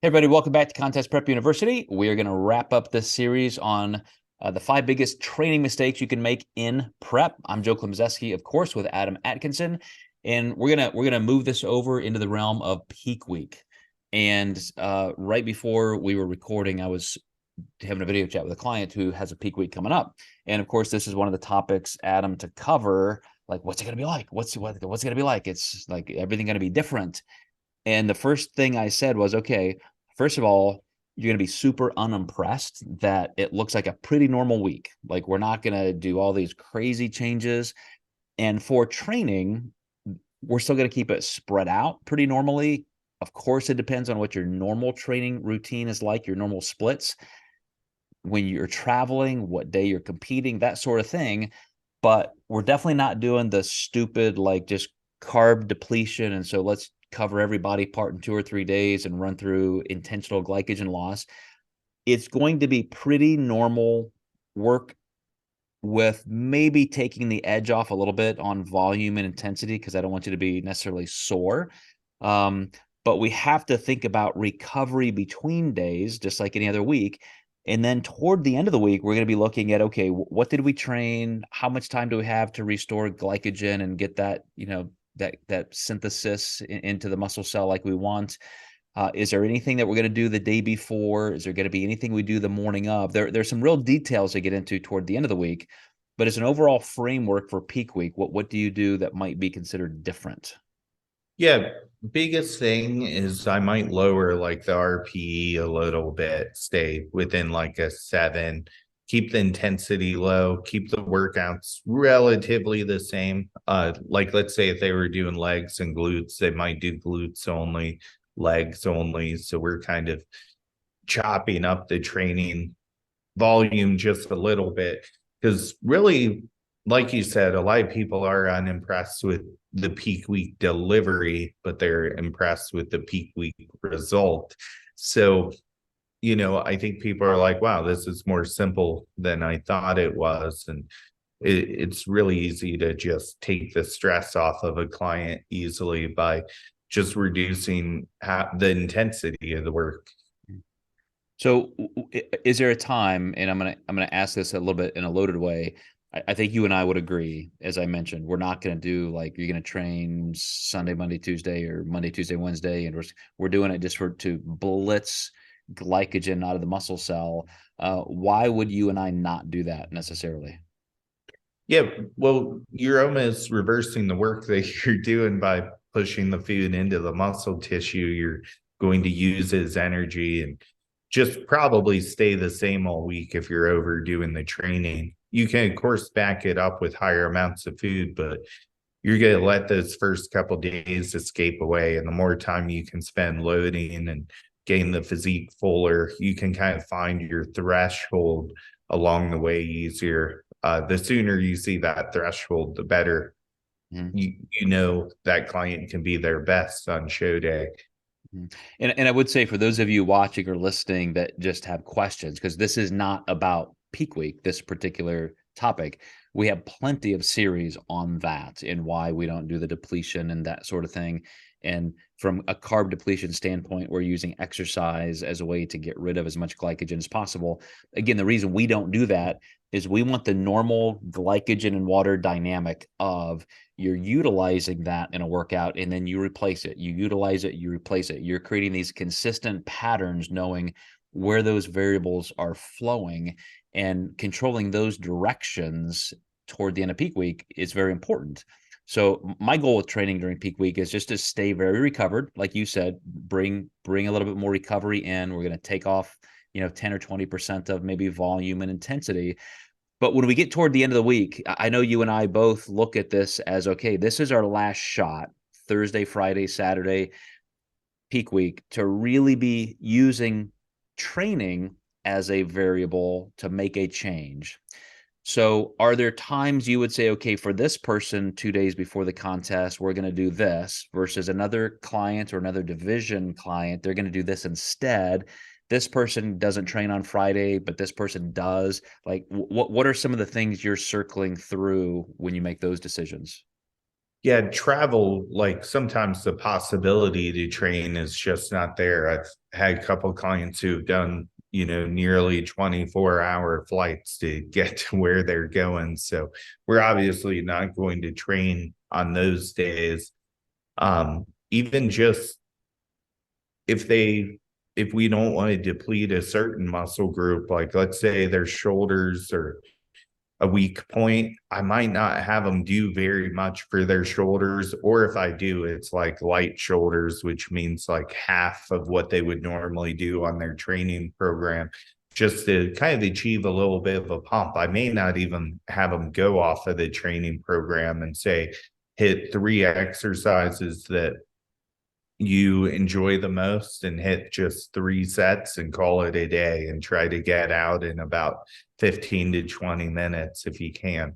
Hey everybody, welcome back to Contest Prep University. We are going to wrap up this series on the 5 biggest training mistakes you can make in prep. I'm Joe Klemczewski, of course, with Adam Atkinson, and we're gonna move this over into the realm of peak week. And right before we were recording, I was having a video chat with a client who has a peak week coming up, and of course, this is one of the topics, Adam, to cover. Like, what's it going to be like? What's it going to be like? It's like everything going to be different. And the first thing I said was, okay, first of all, you're going to be super unimpressed that it looks like a pretty normal week. Like, we're not going to do all these crazy changes. And for training, we're still going to keep it spread out pretty normally. Of course, it depends on what your normal training routine is like, your normal splits, when you're traveling, what day you're competing, that sort of thing. But we're definitely not doing the stupid, like, just carb depletion. And so let's cover every body part in 2 or 3 days and run through intentional glycogen loss. It's going to be pretty normal work, with maybe taking the edge off a little bit on volume and intensity, because I don't want you to be necessarily sore. But we have to think about recovery between days, just like any other week. And then toward the end of the week, we're going to be looking at, okay, what did we train? How much time do we have to restore glycogen and get that, that synthesis into the muscle cell like we want? Is there anything that we're going to do the day before? Is there going to be anything we do the morning of? There's some real details to get into toward the end of the week, but as an overall framework for peak week, what do you do that might be considered different? Yeah, biggest thing is I might lower like the RPE a little bit, stay within like a 7, keep the intensity low, keep the workouts relatively the same. Like let's say if they were doing legs and glutes, they might do glutes only, legs only. So we're kind of chopping up the training volume just a little bit because really, like you said, a lot of people are unimpressed with the peak week delivery, but they're impressed with the peak week result. So, I think people are like, wow, this is more simple than I thought it was. And it's really easy to just take the stress off of a client easily by just reducing the intensity of the work. So is there a time, and I'm gonna ask this a little bit in a loaded way. I think you and I would agree, as I mentioned, we're not going to do like you're going to train Sunday, Monday, Tuesday, or Monday, Tuesday, Wednesday, and we're doing it just to blitz glycogen out of the muscle cell. Why would you and I not do that necessarily? Yeah, well, you're almost reversing the work that you're doing by pushing the food into the muscle tissue. You're going to use as energy and just probably stay the same all week if you're overdoing the training. You can, of course, back it up with higher amounts of food, but you're going to let those first couple days escape away. And the more time you can spend loading and getting the physique fuller, you can kind of find your threshold along the way easier. The sooner you see that threshold, the better Mhm. you know that client can be their best on show day. Mhm. And I would say, for those of you watching or listening that just have questions, because this is not about peak week, this particular topic, we have plenty of series on that and why we don't do the depletion and that sort of thing. And from a carb depletion standpoint, we're using exercise as a way to get rid of as much glycogen as possible. Again, the reason we don't do that is we want the normal glycogen and water dynamic of, you're utilizing that in a workout and then you replace it. You utilize it, you replace it. You're creating these consistent patterns, knowing where those variables are flowing, and controlling those directions toward the end of peak week is very important. So my goal with training during peak week is just to stay very recovered. Like you said, bring a little bit more recovery in. We're going to take off, 10 or 20% of maybe volume and intensity. But when we get toward the end of the week, I know you and I both look at this as, okay, this is our last shot, Thursday, Friday, Saturday, peak week, to really be using training as a variable to make a change. So are there times you would say, okay, for this person, 2 days before the contest, we're going to do this, versus another client or another division client, they're going to do this instead? This person doesn't train on Friday, but this person does. Like, what are some of the things you're circling through when you make those decisions? Yeah, travel, like sometimes the possibility to train is just not there. I've had a couple of clients who've done, nearly 24-hour flights to get to where they're going. So we're obviously not going to train on those days. Even just if if we don't want to deplete a certain muscle group, like let's say their shoulders or a weak point, I might not have them do very much for their shoulders. Or if I do, it's like light shoulders, which means like half of what they would normally do on their training program, just to kind of achieve a little bit of a pump. I may not even have them go off of the training program and say, hit 3 exercises that you enjoy the most and hit just 3 sets and call it a day and try to get out in about 15 to 20 minutes if you can.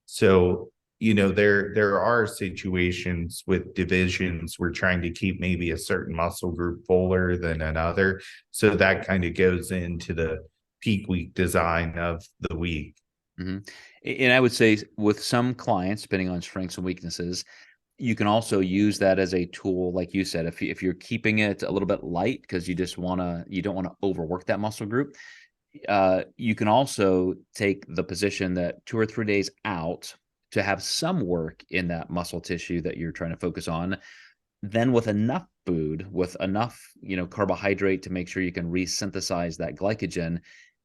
So, there are situations with divisions we're trying to keep maybe a certain muscle group fuller than another. So that kind of goes into the peak week design of the week. Mm-hmm. And I would say with some clients, depending on strengths and weaknesses, you can also use that as a tool, like you said, if you're keeping it a little bit light because you don't want to overwork that muscle group. You can also take the position that 2 or 3 days out to have some work in that muscle tissue that you're trying to focus on. Then with enough food, with enough, carbohydrate to make sure you can resynthesize that glycogen,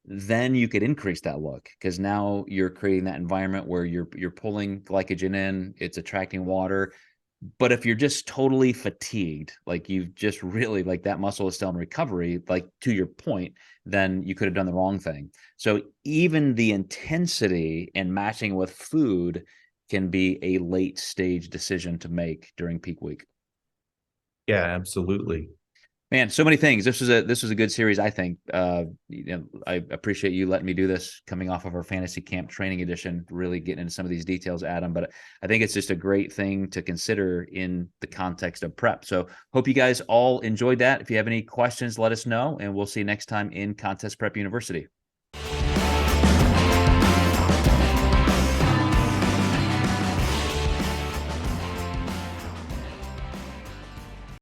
then you could increase that look because now you're creating that environment where you're pulling glycogen in, it's attracting water. But if you're just totally fatigued, like you've just really like that muscle is still in recovery, like to your point, then you could have done the wrong thing. So even the intensity and matching with food can be a late stage decision to make during peak week. Yeah, absolutely. Man, so many things. This was a good series, I think. I appreciate you letting me do this coming off of our fantasy camp training edition, really getting into some of these details, Adam. But I think it's just a great thing to consider in the context of prep. So hope you guys all enjoyed that. If you have any questions, let us know, and we'll see you next time in Contest Prep University.